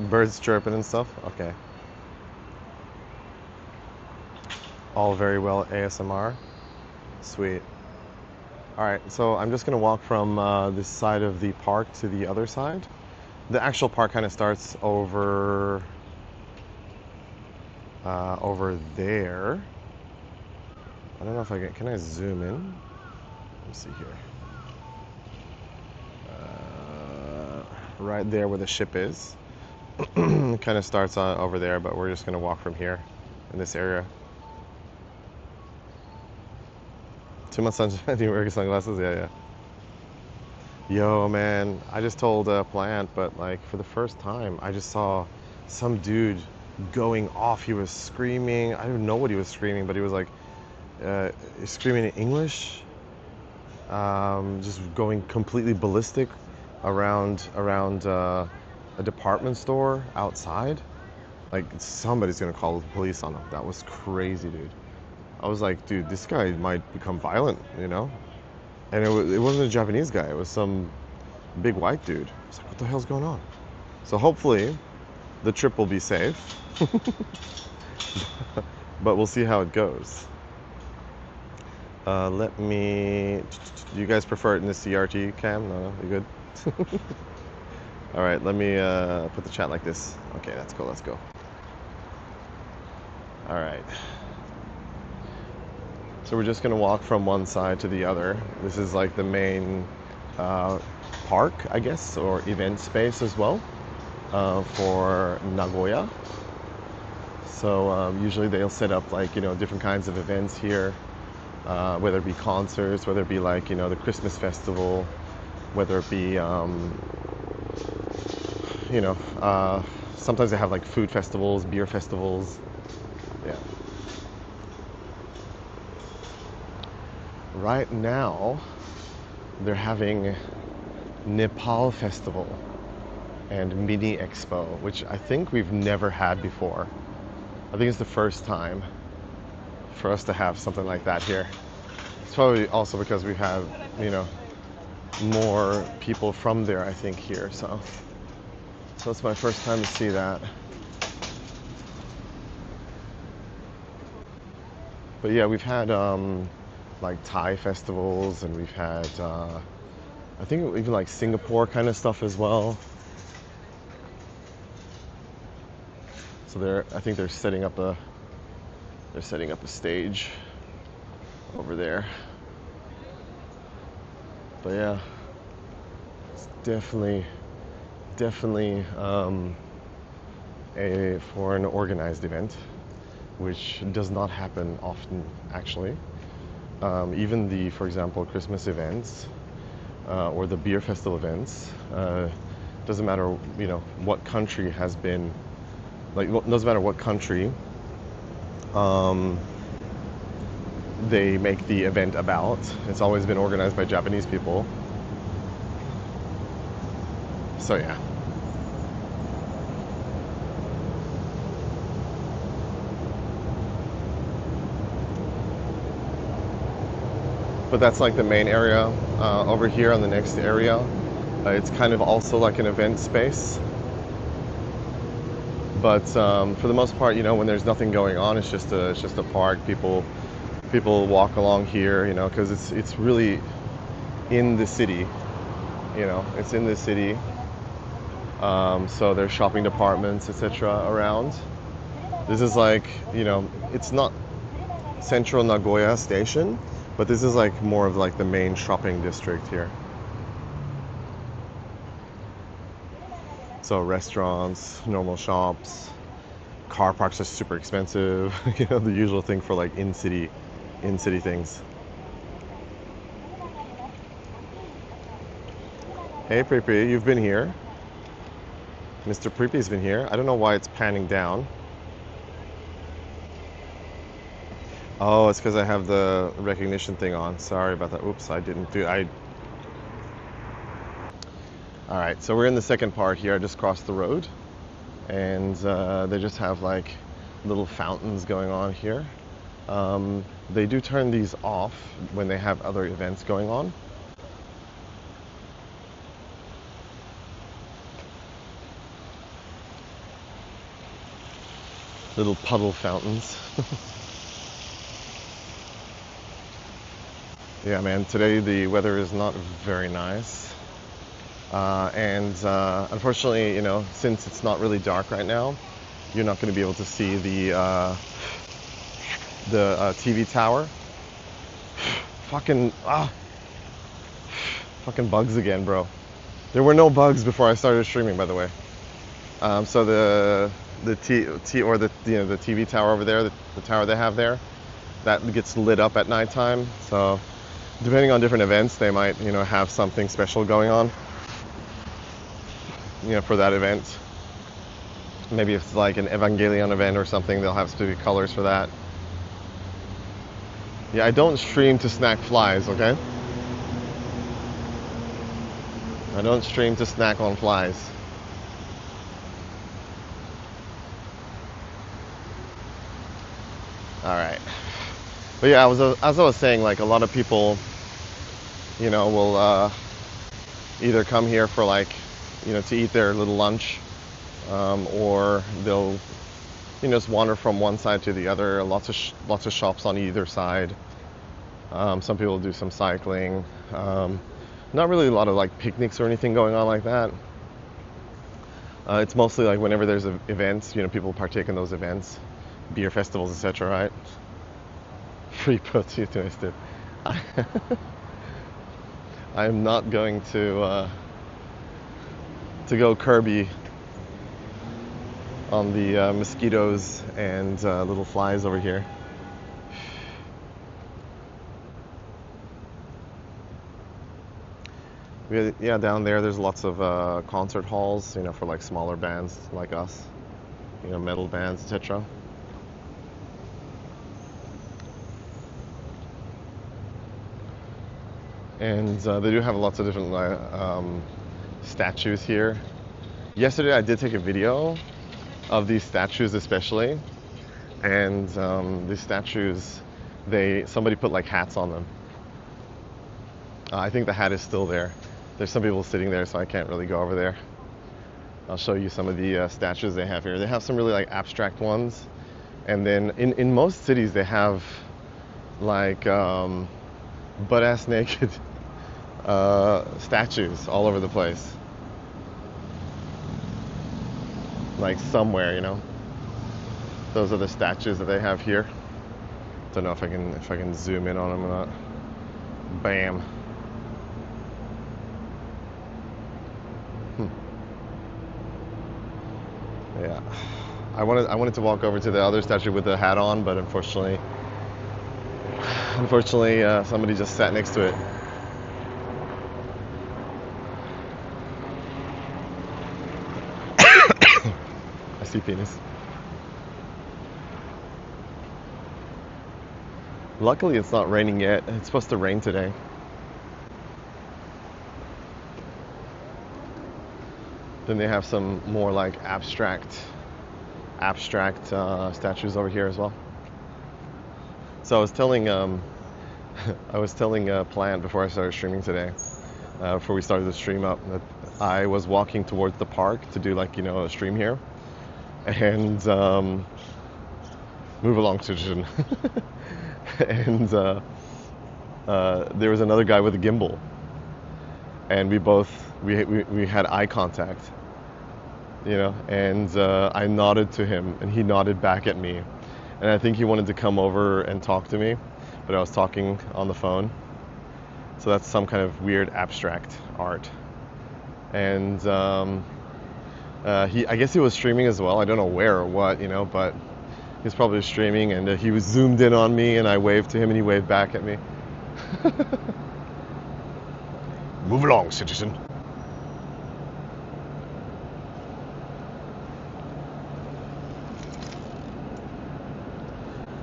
Birds chirping and stuff? Okay. All very well ASMR. Sweet. All right, so I'm just gonna walk from this side of the park to the other side. The actual park kind of starts over there. I don't know if I can I zoom in? Let me see here. Right there where the ship is. It kind of starts over there, but we're just gonna walk from here in this area. Too much sunshine. Do you wear sunglasses? Yeah. Yo, man, I just told Plant, but like for the first time, I just saw some dude going off. He was screaming. I don't know what he was screaming, but he was like screaming in English, just going completely ballistic around a department store outside. Like somebody's gonna call the police on him. That was crazy, dude. I was like, dude, this guy might become violent, you know? And it wasn't a Japanese guy. It was some big white dude. I was like, what the hell's going on? So hopefully the trip will be safe. But we'll see how it goes. Do you guys prefer it in the CRT cam? No, you good? All right, let me put the chat like this. Okay, let's go. All right. So we're just gonna walk from one side to the other. This is like the main park, I guess, or event space as well for Nagoya. So usually they'll set up like, different kinds of events here, whether it be concerts, whether it be like, the Christmas festival, whether it be, sometimes they have like food festivals, beer festivals. Yeah. Right now, they're having Nepal Festival and Mini Expo, which I think we've never had before. I think it's the first time for us to have something like that here. It's probably also because we have, more people from there, I think, here. So it's my first time to see that. But yeah, we've had like Thai festivals, and we've had I think even like Singapore kind of stuff as well. So I think they're setting up a stage over there. But yeah, it's definitely for an organized event, which does not happen often actually. Even for example, Christmas events or the beer festival events, doesn't matter, what country has been, like, doesn't matter what country they make the event about. It's always been organized by Japanese people. So yeah. But that's like the main area. Over here on the next area, it's kind of also like an event space. But for the most part, when there's nothing going on, it's just a park. People walk along here, because it's really in the city. It's in the city. So there's shopping departments, etc. around. This is like, it's not central Nagoya station, but this is like more of like the main shopping district here. So restaurants, normal shops, car parks are super expensive. The usual thing for like in-city things. Hey Preepy, you've been here. Mr. Preepy's been here. I don't know why it's panning down. Oh, it's because I have the recognition thing on. Sorry about that. Oops, I didn't do it. All right, so we're in the second part here. I just crossed the road, and they just have like little fountains going on here. They do turn these off when they have other events going on. Little puddle fountains. Yeah, man, today the weather is not very nice. And unfortunately, since it's not really dark right now, you're not going to be able to see the TV tower. Fucking bugs again, bro. There were no bugs before I started streaming, by the way. So the the TV tower over there, the tower they have there, that gets lit up at nighttime. So depending on different events, they might have something special going on. For that event. Maybe if it's like an Evangelion event or something, they'll have specific colors for that. Yeah, I don't stream to snack flies, okay? I don't stream to snack on flies. All right. But yeah, as I was saying, like a lot of people, will either come here for like, to eat their little lunch, or they'll, just wander from one side to the other. Lots of shops on either side. Some people do some cycling. Not really a lot of like picnics or anything going on like that. It's mostly like whenever there's events, people partake in those events, beer festivals, etc. Right? Free protein twisted. I am not going to go Kirby on the mosquitoes and little flies over here. Yeah, down there's lots of concert halls, for like smaller bands like us, metal bands, etc. And they do have lots of different statues here. Yesterday I did take a video of these statues especially, and these statues, somebody put like hats on them. I think the hat is still there. There's some people sitting there, so I can't really go over there. I'll show you some of the statues they have here. They have some really like abstract ones, and then in most cities they have like butt-ass naked statues all over the place. Like somewhere, Those are the statues that they have here. Don't know if I can zoom in on them or not. Bam. Yeah. I wanted to walk over to the other statue with the hat on, but unfortunately somebody just sat next to it. I see penis. Luckily it's not raining yet. It's supposed to rain today. Then they have some more like abstract statues over here as well. So I was telling Plant before I started streaming today, before we started the stream up, that I was walking towards the park to do like a stream here, and move along, citizen. And there was another guy with a gimbal, and we had eye contact, and I nodded to him and he nodded back at me, and I think he wanted to come over and talk to me, but I was talking on the phone. So that's some kind of weird abstract art. And I guess he was streaming as well. I don't know where or what, but he was probably streaming, and he was zoomed in on me, and I waved to him and he waved back at me. Move along, citizen.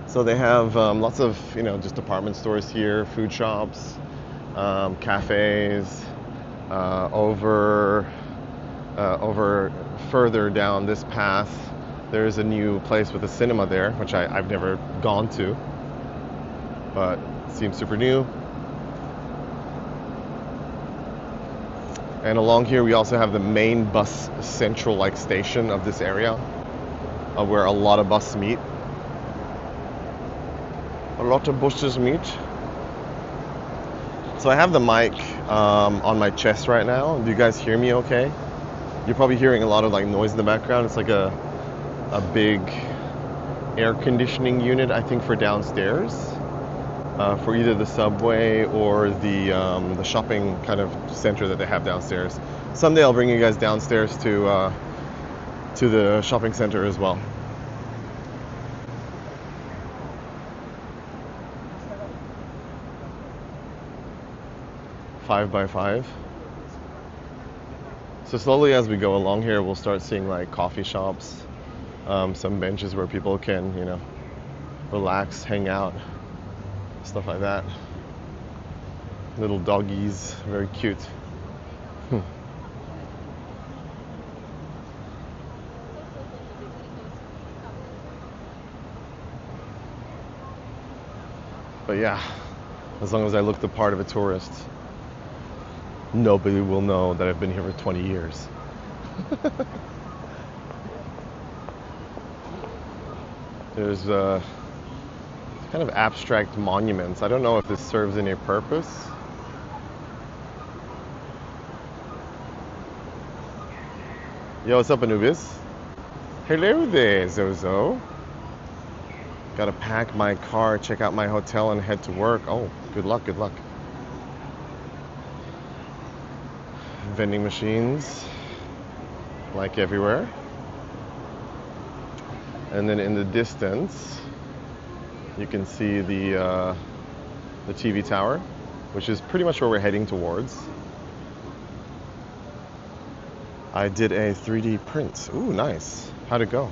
So they have lots of, just department stores here, food shops, cafes. Over further down this path, there's a new place with a cinema there, which I've never gone to, but it seems super new. And along here we also have the main bus central station of this area. where a lot of buses meet. A lot of buses meet. So I have the mic on my chest right now. Do you guys hear me okay? You're probably hearing a lot of like noise in the background. It's like a big air conditioning unit, I think, for downstairs, for either the subway or the shopping kind of center that they have downstairs. Someday I'll bring you guys downstairs to the shopping center as well. Five by five. So slowly as we go along here, we'll start seeing like coffee shops, some benches where people can, you know, relax, hang out, stuff like that. Little doggies, very cute. But yeah, as long as I look the part of a tourist, nobody will know that I've been here for 20 years. There's kind of abstract monuments. I don't know if this serves any purpose. Yo, what's up, Anubis? Hello there, Zozo. Gotta pack my car, check out my hotel, and head to work. Oh, good luck, good luck. Vending machines, like everywhere. And then in the distance, you can see the TV tower, which is pretty much where we're heading towards. I did a 3D print. Ooh, nice. How'd it go?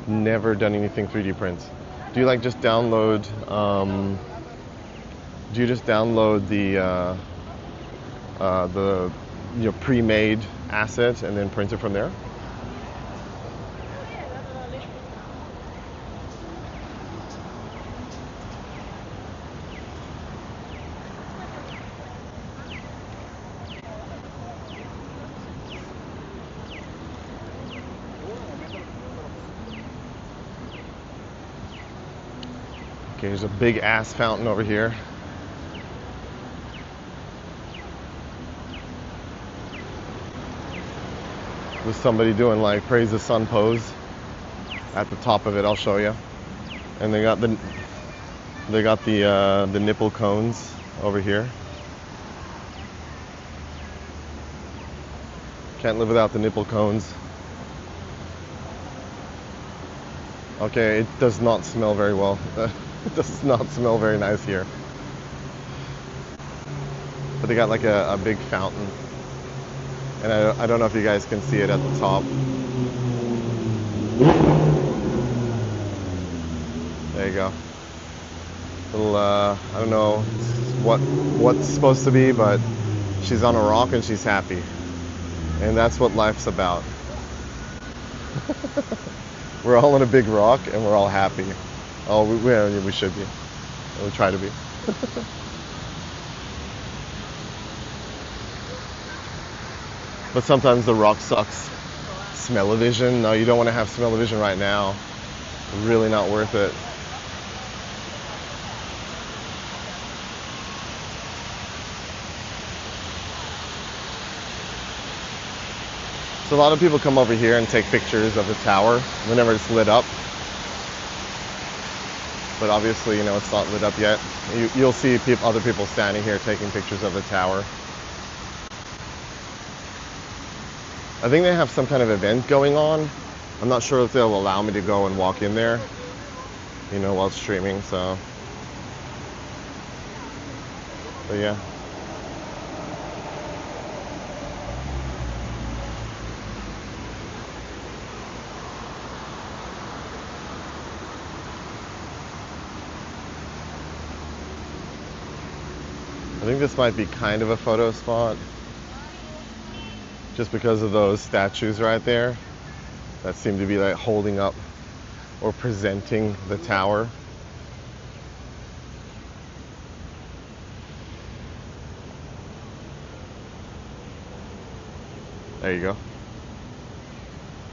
Never done anything 3D print. Do you like just download? Do you just download the pre-made asset and then print it from there? Okay, there's a big ass fountain over here. With somebody doing like praise the sun pose at the top of it. I'll show you. And they got the nipple cones over here. Can't live without the nipple cones. Okay, it does not smell very well. It does not smell very nice here. But they got like a big fountain. And I don't know if you guys can see it at the top. There you go. Little, I don't know what's supposed to be, but she's on a rock and she's happy. And that's what life's about. We're all on a big rock and we're all happy. Oh, we should be. We try to be. But sometimes the rock sucks. Smell-o-vision? No, you don't want to have smell-o-vision right now. Really not worth it. So a lot of people come over here and take pictures of the tower whenever it's lit up. But obviously, you know, it's not lit up yet. You'll see other people standing here taking pictures of the tower. I think they have some kind of event going on. I'm not sure if they'll allow me to go and walk in there, you know, while streaming, so. But yeah. I think this might be kind of a photo spot, just because of those statues right there that seem to be like holding up or presenting the tower. There you go.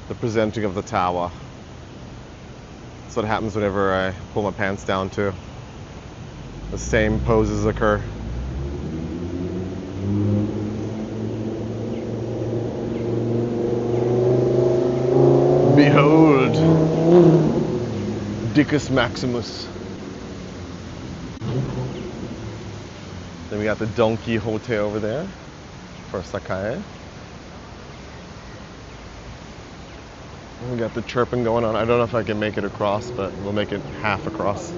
The presenting of the tower. That's what happens whenever I pull my pants down too. The same poses occur. Behold, Dickus Maximus. Then we got the Don Quixote over there for Sakae. We got the chirping going on. I don't know if I can make it across, but we'll make it half across.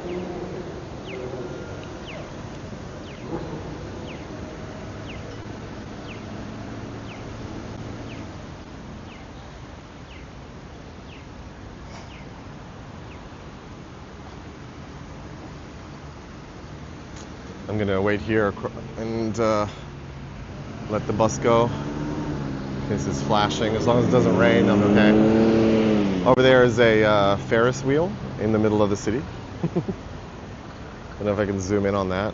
I'm gonna wait here and let the bus go. In case it's flashing. As long as it doesn't rain, I'm okay. Over there is a Ferris wheel in the middle of the city. I don't know if I can zoom in on that.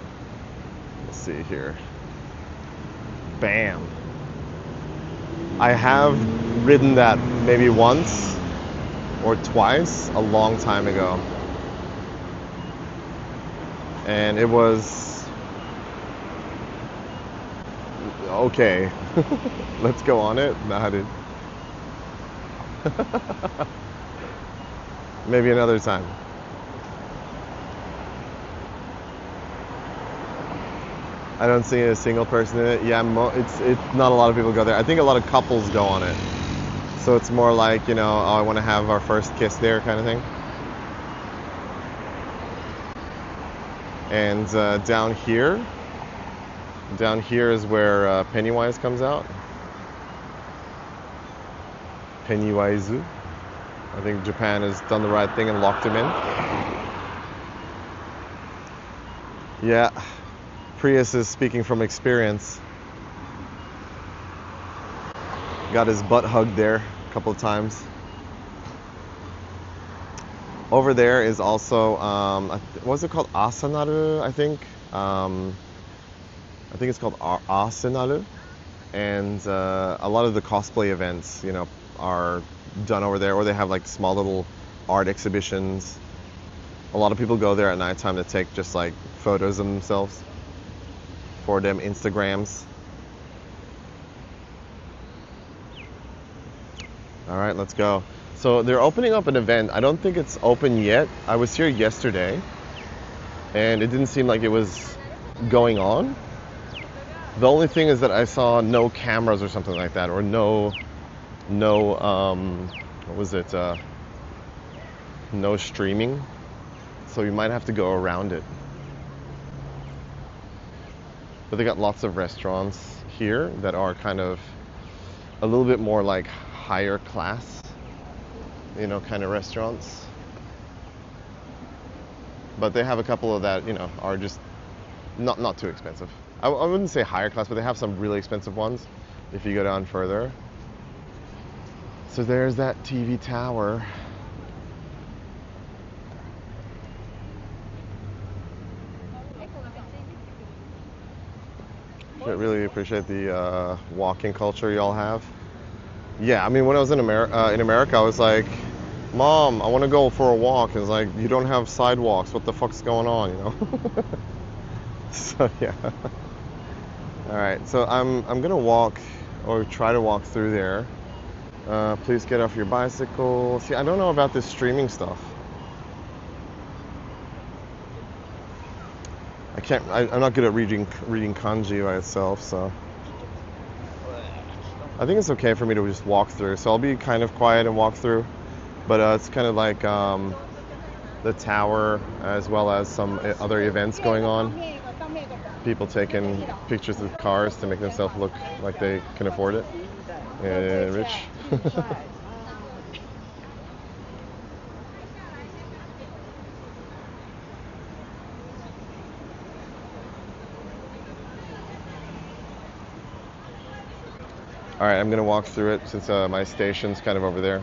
Let's see here. Bam. I have ridden that maybe once or twice a long time ago. And it was okay. Let's go on it. Nah, dude. Maybe another time. I don't see a single person in it. Yeah, it's not a lot of people go there. I think a lot of couples go on it. So it's more like, you know, oh, I want to have our first kiss there kind of thing. And down here is where Pennywise comes out. Pennywise. I think Japan has done the right thing and locked him in. Yeah, Prius is speaking from experience. Got his butt hugged there a couple of times. Over there is also, what's it called? Asanaru, I think. I think it's called Asanaru. And a lot of the cosplay events, you know, are done over there, or they have like small little art exhibitions. A lot of people go there at nighttime to take just like photos of themselves for them Instagrams. All right, let's go. So they're opening up an event. I don't think it's open yet. I was here yesterday and it didn't seem like it was going on. The only thing is that I saw no cameras or something like that, or no what was it, no streaming, so you might have to go around it. But they got lots of restaurants here that are kind of a little bit more like higher class, you know, kind of restaurants. But they have a couple of that, you know, are just not too expensive. I wouldn't say higher class, but they have some really expensive ones if you go down further. So there's that TV tower. I really appreciate the walking culture y'all have. Yeah, I mean, when I was in America, I was like, Mom, I want to go for a walk. It's like, you don't have sidewalks. What the fuck's going on, you know? So yeah. All right, so I'm gonna walk or try to walk through there. Please get off your bicycle. See, I don't know about this streaming stuff. I'm not good at reading kanji by itself, so I think it's okay for me to just walk through. So I'll be kind of quiet and walk through, but it's kind of like the tower as well as some other events going on. People taking pictures with cars to make themselves look like they can afford it. Rich. All right, I'm gonna walk through it since my station's kind of over there.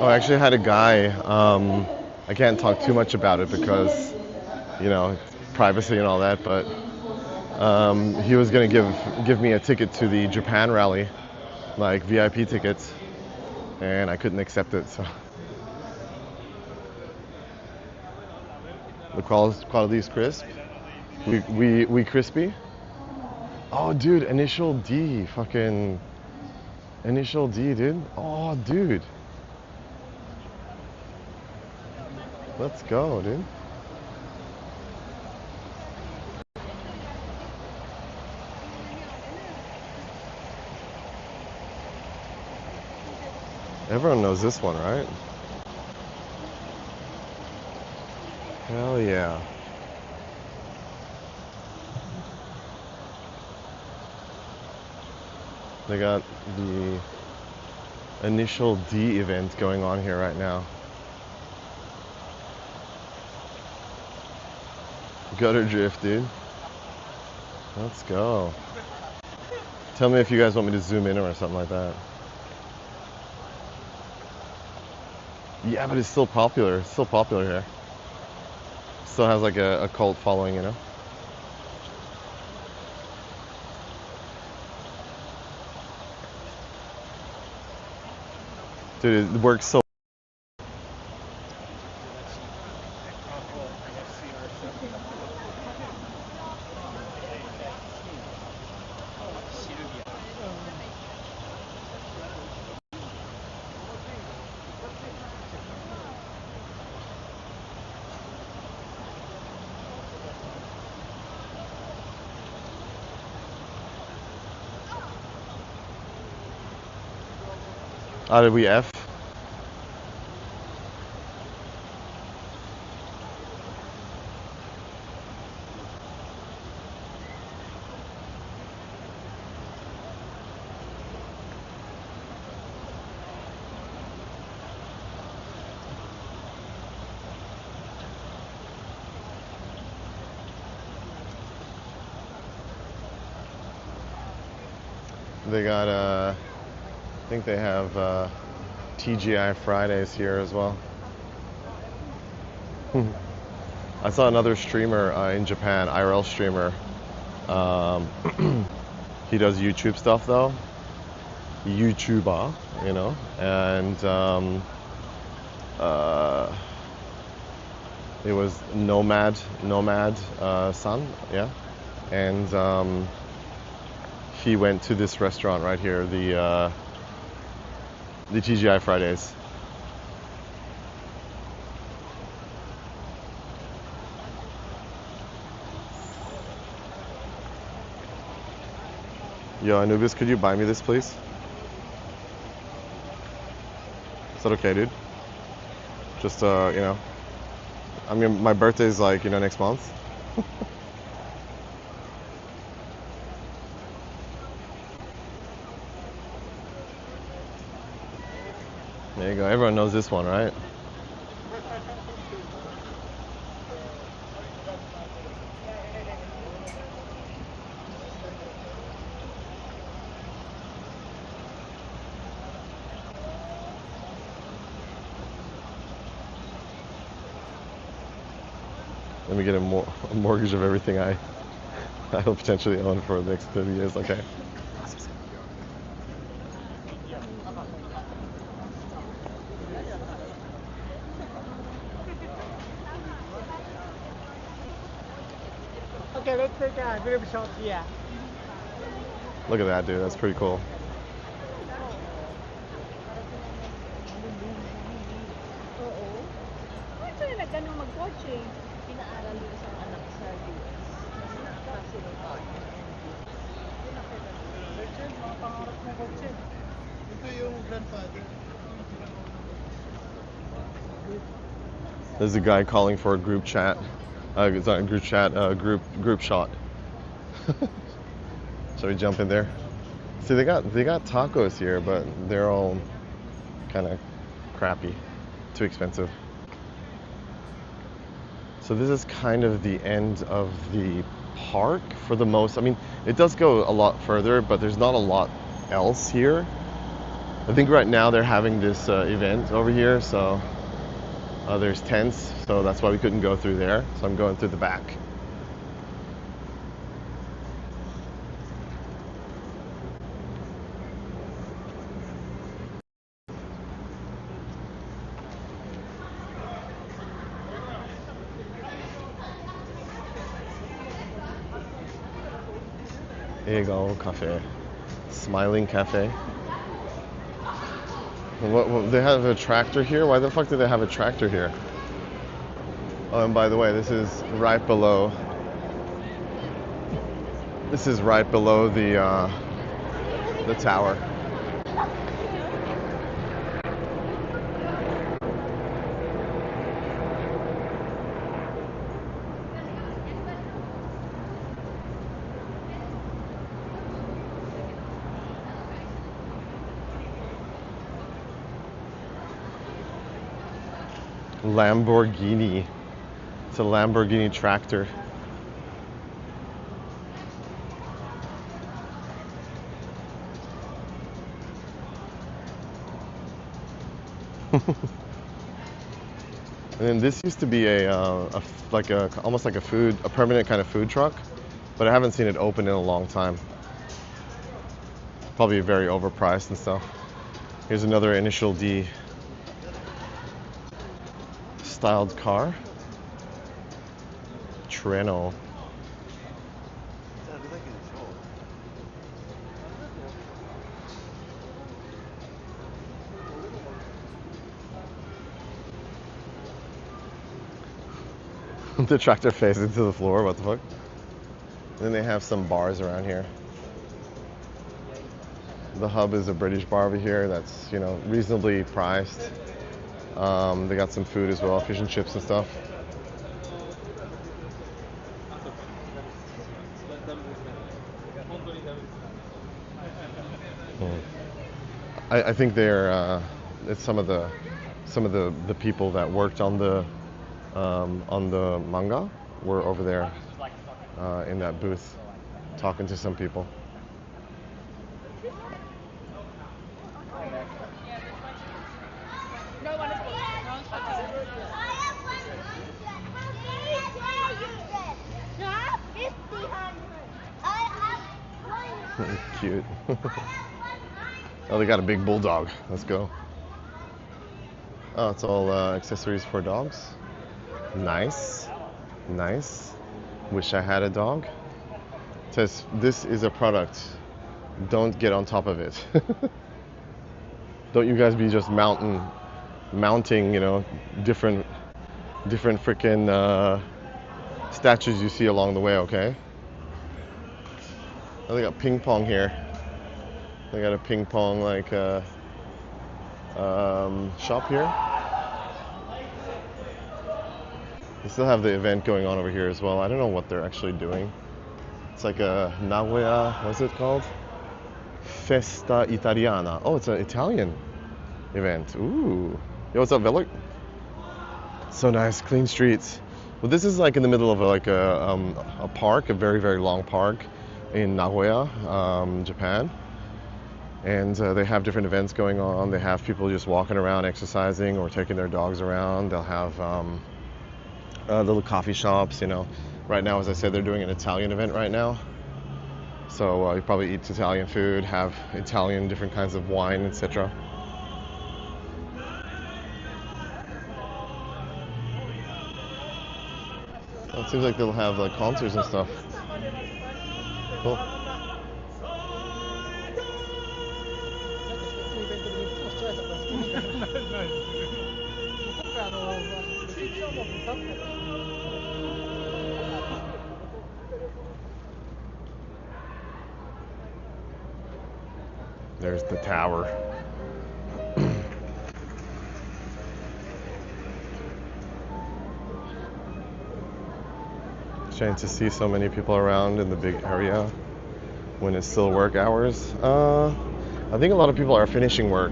Oh, I actually had a guy. I can't talk too much about it because, privacy and all that. But he was gonna give me a ticket to the Japan rally, like VIP tickets, and I couldn't accept it. So the quality is crisp. We crispy. Oh, dude, initial D, fucking initial D, dude. Oh, dude, let's go, dude. Everyone knows this one, right? Hell yeah. They got the initial D event going on here right now. Gutter drift, dude. Let's go. Tell me if you guys want me to zoom in or something like that. Yeah, but it's still popular. It's still popular here. Still has like a cult following, Dude, it works so. How did we F? They got, I think they have TGI Fridays here as well. I saw another streamer in Japan, IRL streamer. Um, he does YouTube stuff though, YouTuber, and uh, it was Nomad Sun, yeah, and he went to this restaurant right here, the TGI Fridays. Yo, Anubis, could you buy me this, please? Is that okay, dude? Just, I mean, my birthday's like, next month. There you go. Everyone knows this one, right? Let me get a mortgage of everything I'll potentially own for the next 30 years. Okay. Okay, let's take a group shot here. Look at that, dude. That's pretty cool. Oo. Actually, nagganong mag-coaching. Pinaaral yung isang anak sa US. Mas na-facilitate. Richard, mga pangarap ng kotse. Ito yung grandfather. There's a guy calling for a group chat. It's not a group chat. Group shot. Shall we jump in there? See, they got tacos here, but they're all kind of crappy, too expensive. So this is kind of the end of the park for the most. I mean, it does go a lot further, but there's not a lot else here. I think right now they're having this event over here, so there's tents, so that's why we couldn't go through there. So I'm going through the back. Ego Cafe, Smiling Cafe. They have a tractor here? Why the fuck do they have a tractor here? Oh, and by the way, this is right below. This is right below the tower. Lamborghini. It's a Lamborghini tractor. And then this used to be like a almost like a permanent kind of food truck, but I haven't seen it open in a long time. Probably very overpriced and stuff. Here's another Initial D styled car. Treno. The tractor face into the floor, what the fuck? Then they have some bars around here. The Hub is a British bar over here that's, you know, reasonably priced. They got some food as well, fish and chips and stuff. I think they're it's some of the people that worked on the manga were over there in that booth talking to some people. Cute. Oh, they got a big bulldog. Let's go. Oh, it's all accessories for dogs. Nice. Nice. Wish I had a dog. It says, this is a product. Don't get on top of it. Don't you guys be just mounting, you know, different freaking statues you see along the way, okay? Oh, they got ping pong here. They got a ping pong like shop here. They still have the event going on over here as well. I don't know what they're actually doing. It's like a Nagoya, what's it called? Festa Italiana. Oh, it's an Italian event. Ooh. Yo, what's up, Veloc? So nice, clean streets. Well, this is like in the middle of a park, a very, very long park in Nagoya, Japan. And they have different events going on. They have people just walking around exercising or taking their dogs around. They'll have little coffee shops, you know. Right now, as I said, they're doing an Italian event right now. So you probably eat Italian food, have Italian different kinds of wine, etc. It seems like they'll have like concerts and stuff. Cool. There's the tower. Strange to see so many people around in the big area when it's still work hours. I think a lot of people are finishing work.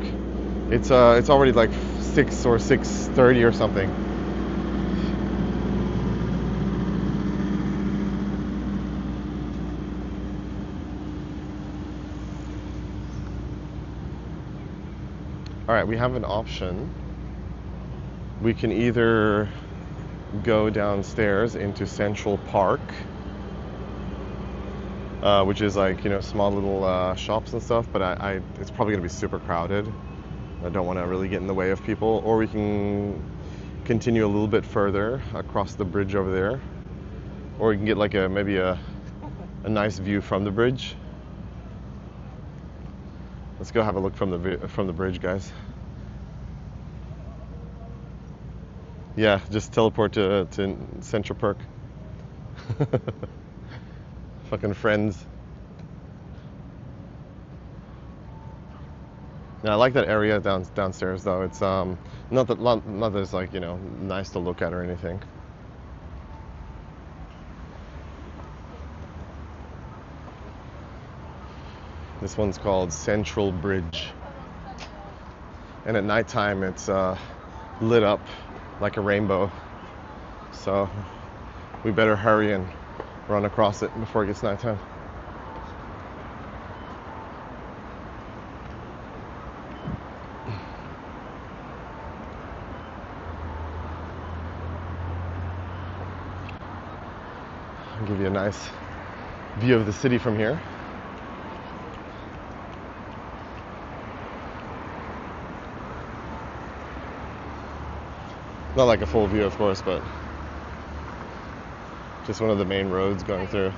It's already like 6 or 6:30 or something. All right, we have an option. We can either go downstairs into Central Park, which is like, small little shops and stuff, but it's probably gonna be super crowded. I don't want to really get in the way of people. Or we can continue a little bit further across the bridge over there, or we can get like maybe a nice view from the bridge. Let's go have a look from the bridge, guys. Yeah, just teleport to Central Park. Fucking friends. Yeah, I like that area downstairs though. It's not that it's like, nice to look at or anything. This one's called Central Bridge. And at nighttime it's lit up like a rainbow. So we better hurry and run across it before it gets nighttime. I'll give you a nice view of the city from here. Not like a full view, of course, but just one of the main roads going through.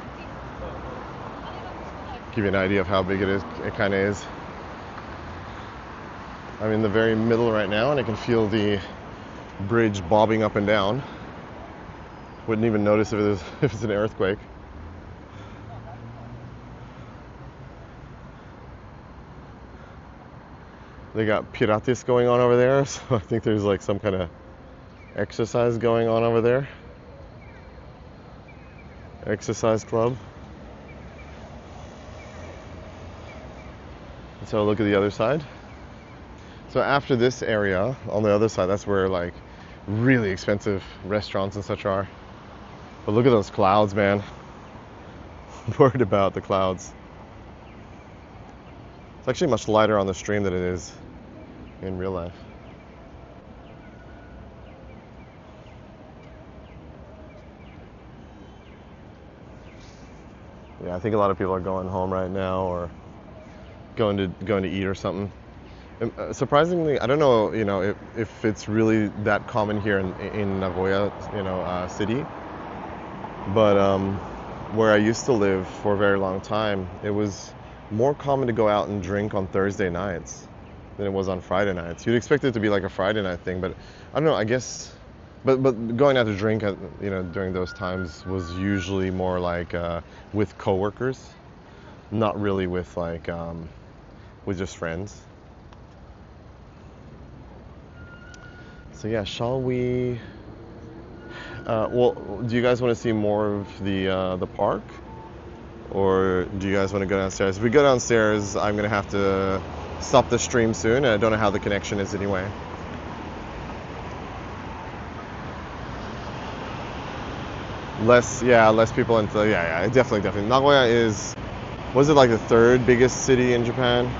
Give you an idea of how big it is. It kind of is. I'm in the very middle right now, and I can feel the bridge bobbing up and down. Wouldn't even notice if it's an earthquake. They got Pilates going on over there, so I think there's like some kind of exercise going on over there. Exercise club. Let's have a look at the other side. So after this area, on the other side, that's where like really expensive restaurants and such are. But look at those clouds, man. I'm worried about the clouds. It's actually much lighter on the stream than it is in real life. Yeah, I think a lot of people are going home right now or going to eat or something. Surprisingly, I don't know, if it's really that common here in Nagoya, city. But where I used to live for a very long time, it was more common to go out and drink on Thursday nights than it was on Friday nights. You'd expect it to be like a Friday night thing, but I don't know. I guess, but going out to drink, during those times was usually more like with coworkers, not really with like with just friends. So yeah, shall we? Well, do you guys want to see more of the park, or do you guys want to go downstairs? If we go downstairs, I'm gonna have to stop the stream soon, and I don't know how the connection is anyway. Less people into yeah, definitely. Nagoya is, was it like the third biggest city in Japan?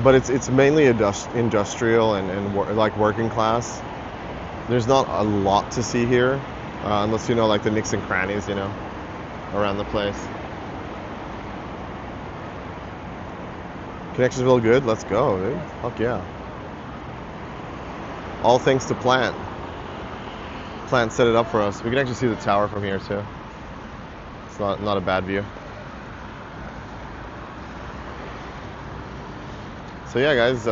But it's mainly industrial and like working class. There's not a lot to see here, unless you know like the nooks and crannies, around the place. Connection's real good. Let's go, dude. Fuck yeah. All thanks to Plant. Plant set it up for us. We can actually see the tower from here too. It's not a bad view. So yeah, guys,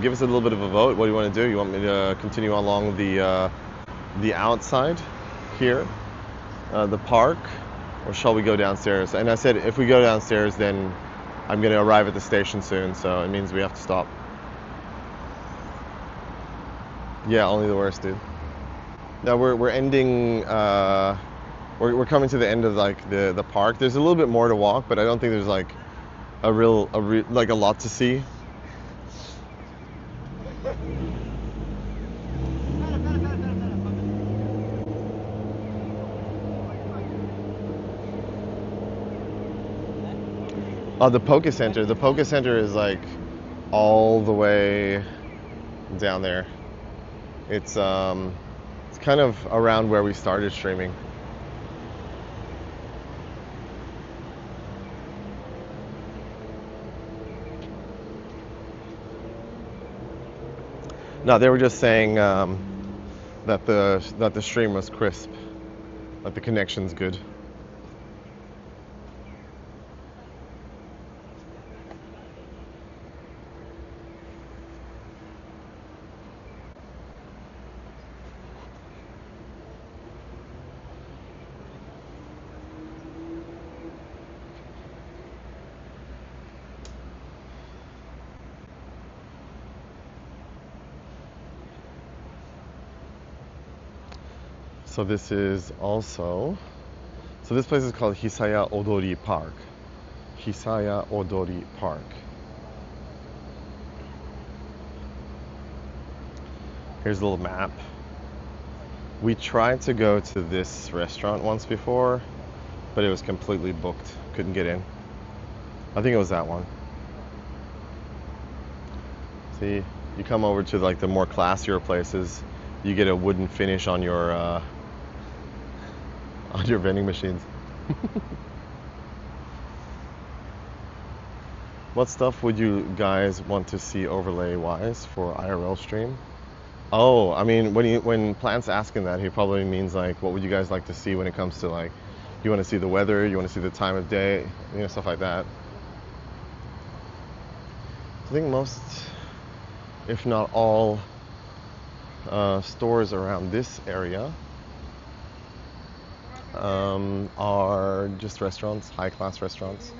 give us a little bit of a vote. What do you want to do? You want me to continue along the outside here, the park, or shall we go downstairs? And I said if we go downstairs, then I'm going to arrive at the station soon, so it means we have to stop. Yeah, only the worst, dude. Now we're ending. We're coming to the end of like the park. There's a little bit more to walk, but I don't think there's like a lot to see. Oh, the Poke Center. The Poke Center is like all the way down there. It's kind of around where we started streaming. No, they were just saying that the stream was crisp, that the connection's good. So this is also, so this place is called Hisaya Odori Park. Hisaya Odori Park. Here's a little map. We tried to go to this restaurant once before, but it was completely booked. Couldn't get in. I think it was that one. See, you come over to like the more classier places, you get a wooden finish on your vending machines. What stuff would you guys want to see overlay wise for IRL stream? Oh, I mean, when Plant's asking that, he probably means like, what would you guys like to see when it comes to like, you want to see the weather, you want to see the time of day, stuff like that. I think most, if not all, stores around this area are just restaurants, high-class restaurants.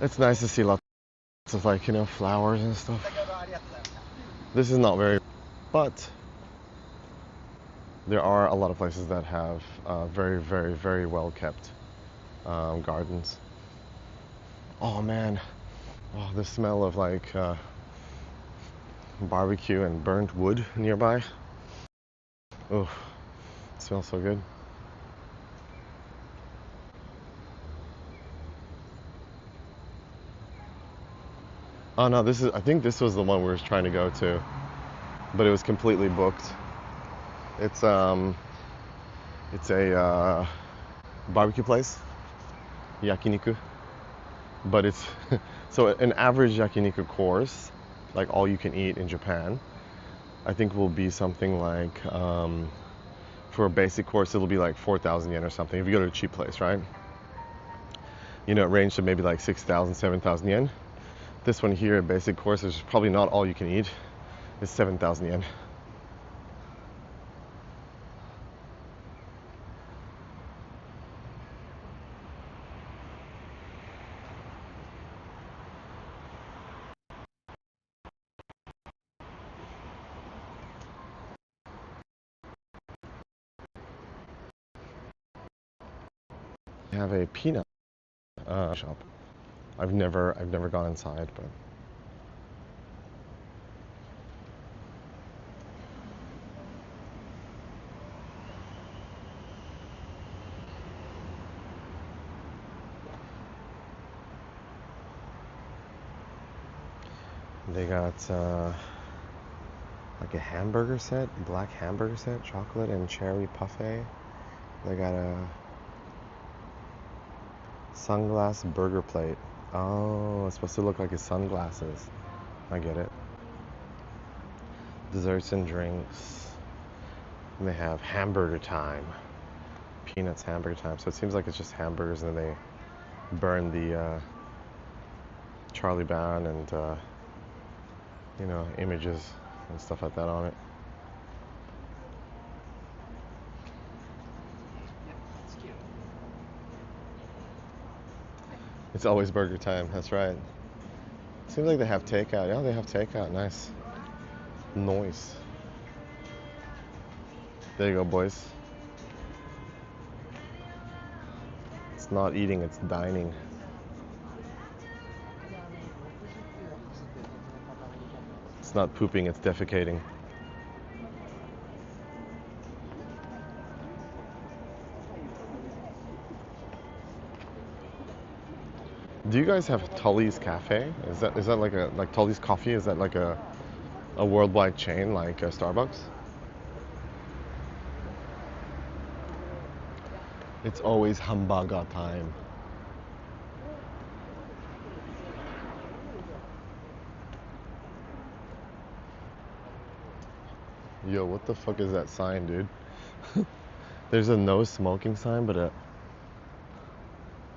It's nice to see lots of like, flowers and stuff. This is not very, but there are a lot of places that have very, very, very well kept gardens. Oh man, oh, the smell of like barbecue and burnt wood nearby. Oh, it smells so good. Oh no, I think this was the one we were trying to go to, but it was completely booked. It's a barbecue place, yakiniku, but it's so an average yakiniku course, like all you can eat in Japan, I think will be something like for a basic course it'll be like 4,000 yen or something if you go to a cheap place, right? It ranged to maybe like 6,000, 7,000 yen. This one here, a basic course, is probably not all you can eat. It's 7,000 yen. They have a peanut shop. I've never gone inside, but they got like a hamburger set, black hamburger set, chocolate and cherry parfait. They got a sunglass burger plate. Oh, it's supposed to look like his sunglasses. I get it. Desserts and drinks. And they have hamburger time. Peanuts hamburger time. So it seems like it's just hamburgers and then they burn the Charlie Brown and images and stuff like that on it. It's always burger time, that's right. Seems like they have takeout. Yeah, they have takeout. Nice. Noise. There you go, boys. It's not eating, it's dining. It's not pooping, it's defecating. Do you guys have Tully's Cafe? Is that like Tully's Coffee? Is that like a worldwide chain like Starbucks? It's always hamburger time. Yo, what the fuck is that sign, dude? There's a no smoking sign, but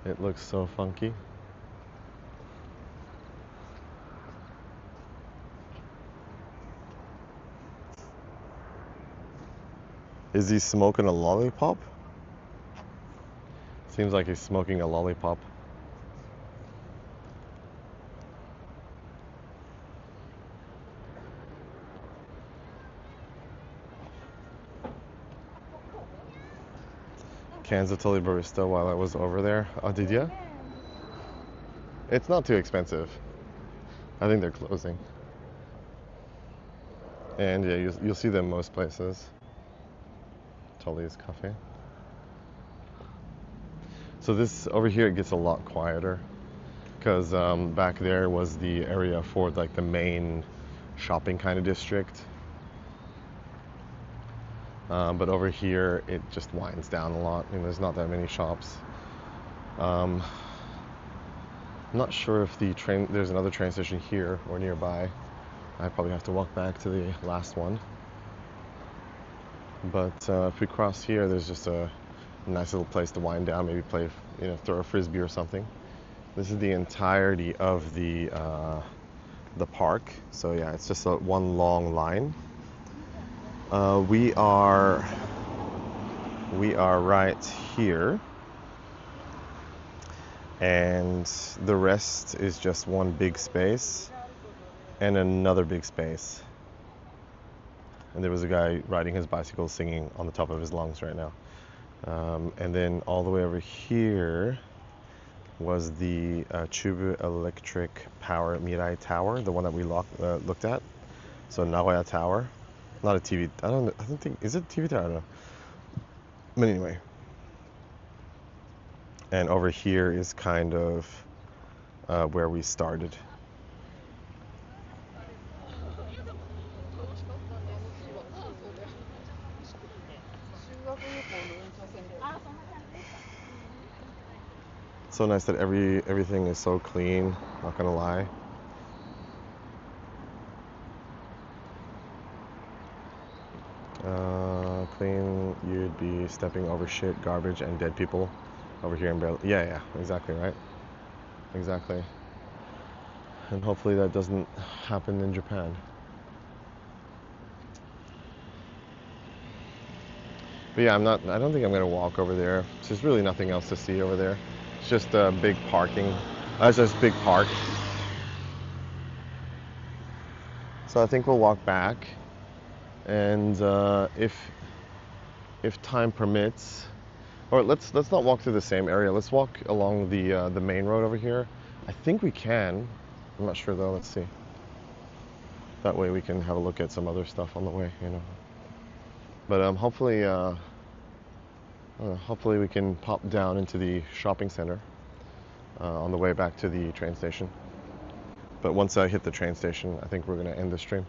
it looks so funky. Is he smoking a lollipop? Seems like he's smoking a lollipop. Cans of Tully Barista while I was over there. Oh, did ya? It's not too expensive. I think they're closing. And yeah, you'll see them most places. Tully's Cafe. So this over here, it gets a lot quieter because back there was the area for like the main shopping kind of district. But over here, it just winds down a lot. There's not that many shops. I'm not sure if there's another train station here or nearby. I probably have to walk back to the last one. But if we cross here, there's just a nice little place to wind down, maybe play, throw a frisbee or something. This is the entirety of the park. So yeah, it's just one long line. We are right here, and the rest is just one big space and another big space. And there was a guy riding his bicycle singing on the top of his lungs right now. And then all the way over here was the Chubu Electric Power Mirai Tower, the one that we looked at. So Nagoya Tower, not a TV. I don't think, is it a TV tower? I don't know. But anyway, and over here is kind of where we started. So nice that everything is so clean, not gonna lie. Clean, you'd be stepping over shit, garbage, and dead people over here in Berlin. Yeah, exactly, right? Exactly. And hopefully that doesn't happen in Japan. But yeah, I don't think I'm gonna walk over there. There's really nothing else to see over there. It's just a big parking. It's just a big park. So I think we'll walk back, and if time permits, or let's not walk through the same area. Let's walk along the main road over here. I think we can. I'm not sure though. Let's see. That way we can have a look at some other stuff on the way, But hopefully we can pop down into the shopping center on the way back to the train station. But once I hit the train station, I think we're gonna end the stream.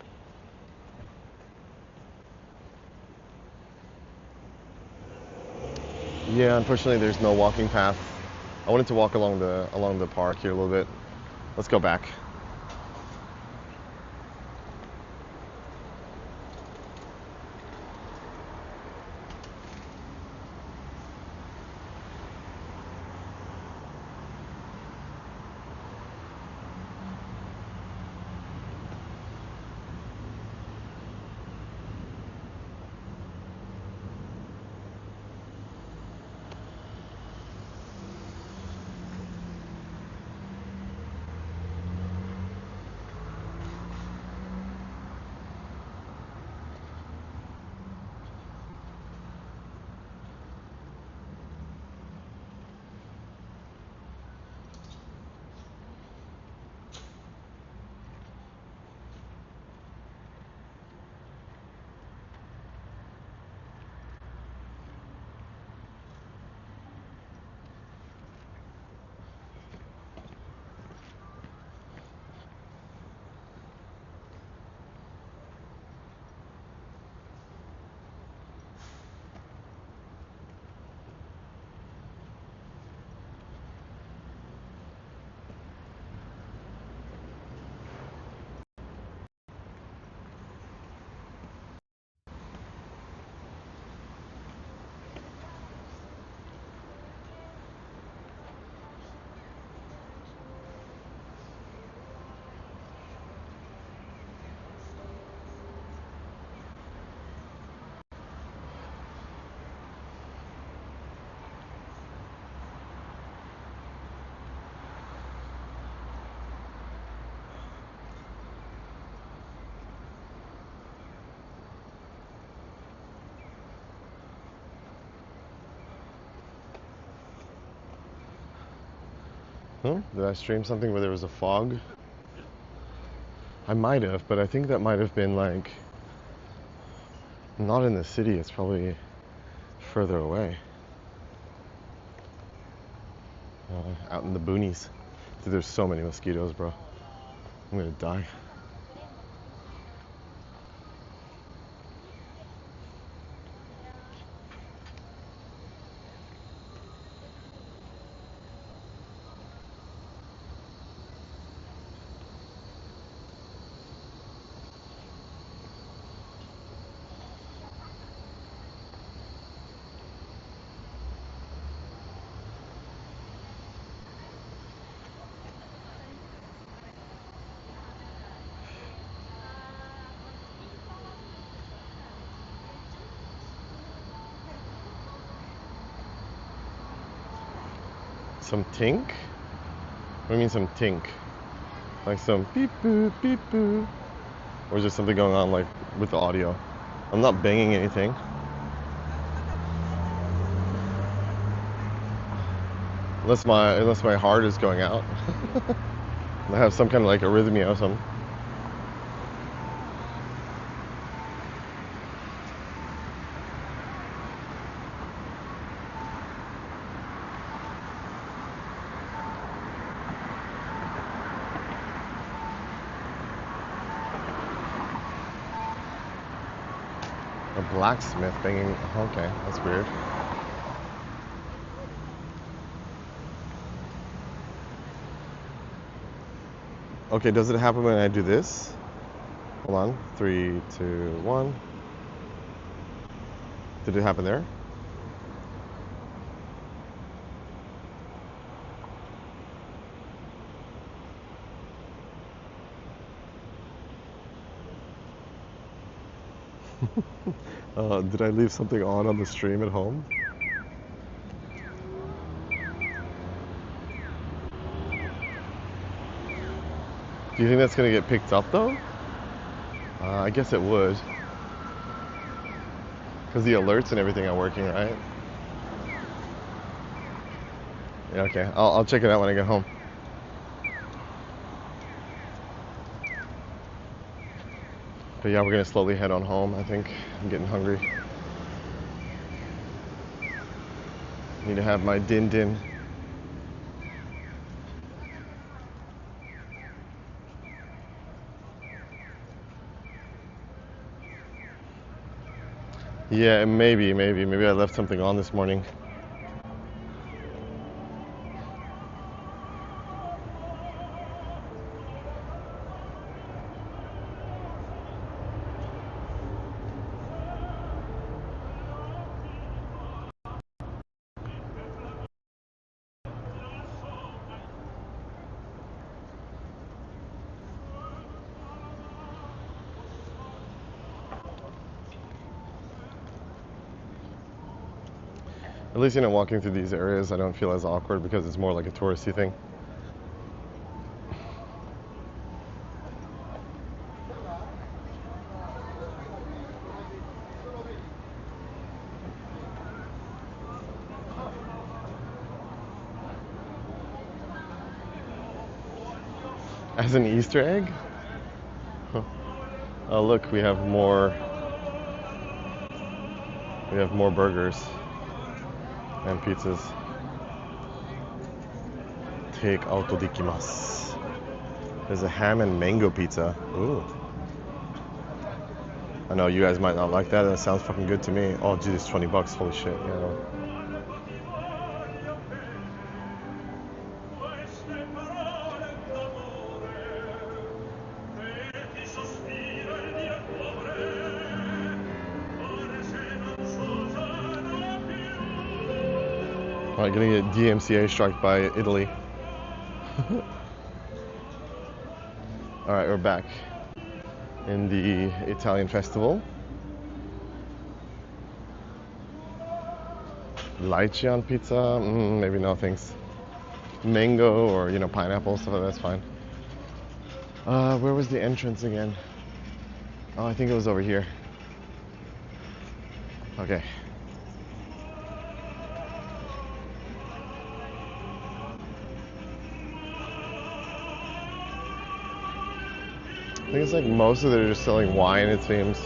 Yeah, unfortunately, there's no walking path. I wanted to walk along the park here a little bit. Let's go back. Huh? Did I stream something where there was a fog? I might have, but I think that might have been like not in the city. It's probably further away, out in the boonies. Dude, there's so many mosquitoes, bro. I'm gonna die. Some tink? What do you mean some tink? Like some beep boo, beep boo? Or is there something going on like with the audio? I'm not banging anything. Unless my heart is going out. I have some kind of like arrhythmia or something. A blacksmith banging. Okay, that's weird. Okay, does it happen when I do this? Hold on. 3, 2, 1. Did it happen there? Did I leave something on the stream at home? Do you think that's gonna get picked up though? I guess it would. Because the alerts and everything are working, right? Yeah, okay. I'll check it out when I get home. But yeah, we're gonna slowly head on home, I think. I'm getting hungry. Need to have my din din. Yeah, maybe I left something on this morning. At least, walking through these areas, I don't feel as awkward because it's more like a touristy thing. As an Easter egg? Huh. Oh, look, we have more. We have more burgers and pizzas. Take auto dikimasu. There's a ham and mango pizza. Ooh. I know you guys might not like that. That sounds fucking good to me. Oh, geez, it's $20. Holy shit. Yeah. All right, gonna get DMCA strike by Italy. All right, we're back in the Italian festival. Lychee on pizza? Maybe no thanks. Mango or pineapple stuff. That's fine. Where was the entrance again? Oh, I think it was over here. Okay. I think it's like most of it are just selling wine, it seems.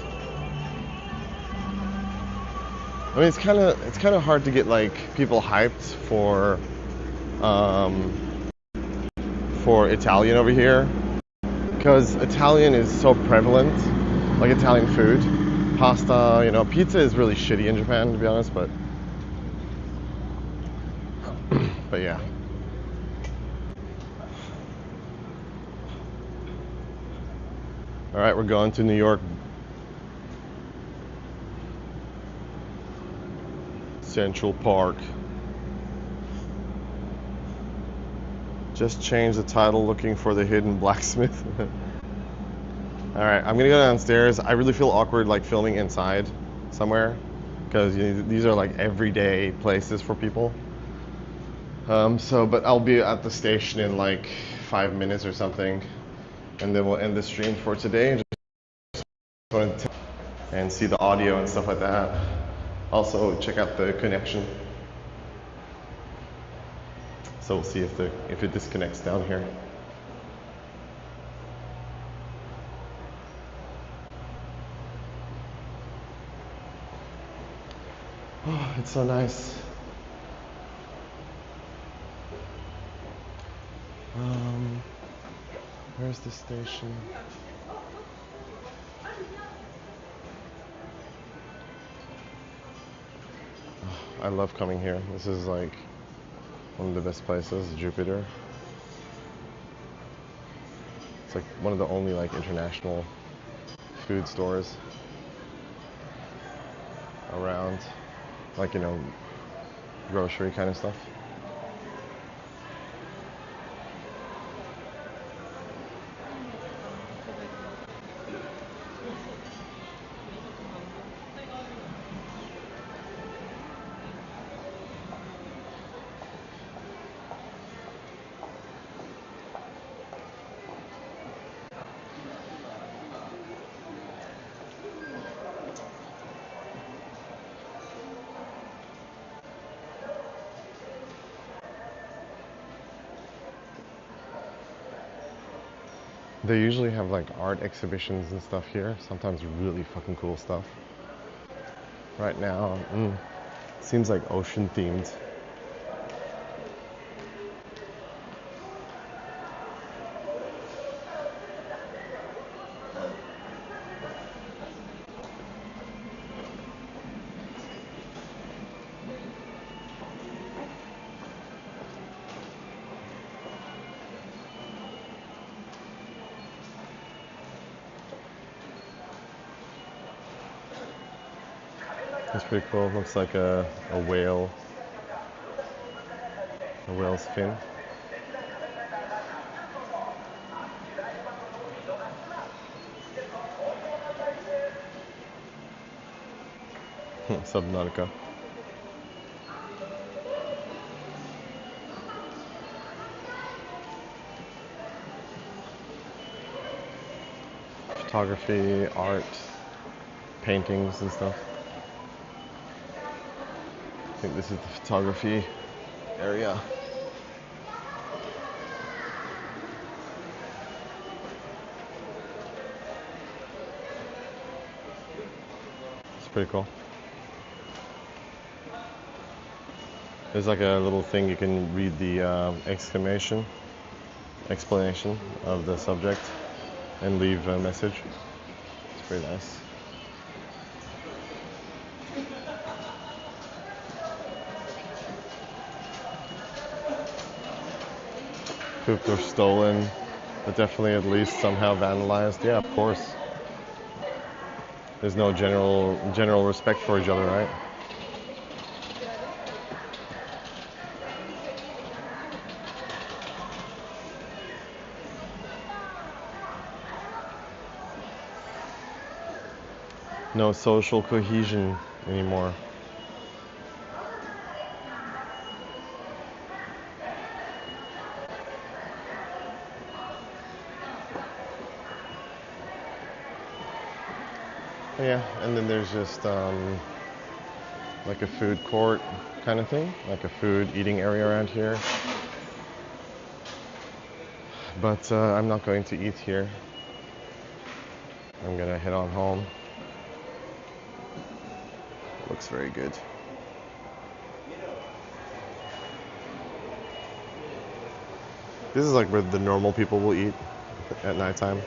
I mean, it's kind of hard to get like people hyped um, for Italian over here because Italian is so prevalent, like Italian food, pasta. Pizza is really shitty in Japan, to be honest. But yeah. All right, we're going to New York Central Park. Just changed the title, looking for the hidden blacksmith. All right, I'm gonna go downstairs. I really feel awkward like filming inside somewhere because these are like everyday places for people. But I'll be at the station in like 5 minutes or something, and then we'll end the stream for today. Just wanted to and see the audio and stuff like that. Also, check out the connection. So we'll see if it disconnects down here. Oh, it's so nice. Where's the station? I love coming here. This is like one of the best places, Jupiter. It's like one of the only like international food stores around, like grocery kind of stuff. They usually have like art exhibitions and stuff here. Sometimes really fucking cool stuff. Right now, seems like ocean themed. It's pretty cool. Looks like a whale, a whale's fin. Subnautica. Photography, art, paintings and stuff. I think this is the photography area. It's pretty cool. There's like a little thing you can read the explanation of the subject and leave a message. It's pretty nice. Pooped or stolen, but definitely at least somehow vandalized. Yeah, of course. There's no general respect for each other, right? No social cohesion anymore. Yeah, and then there's just like a food court kind of thing, like a food eating area around here. But I'm not going to eat here. I'm gonna head on home. Looks very good. This is like where the normal people will eat at nighttime.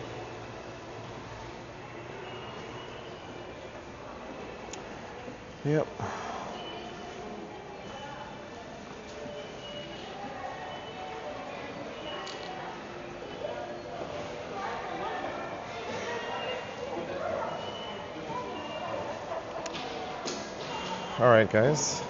Yep. All right, guys.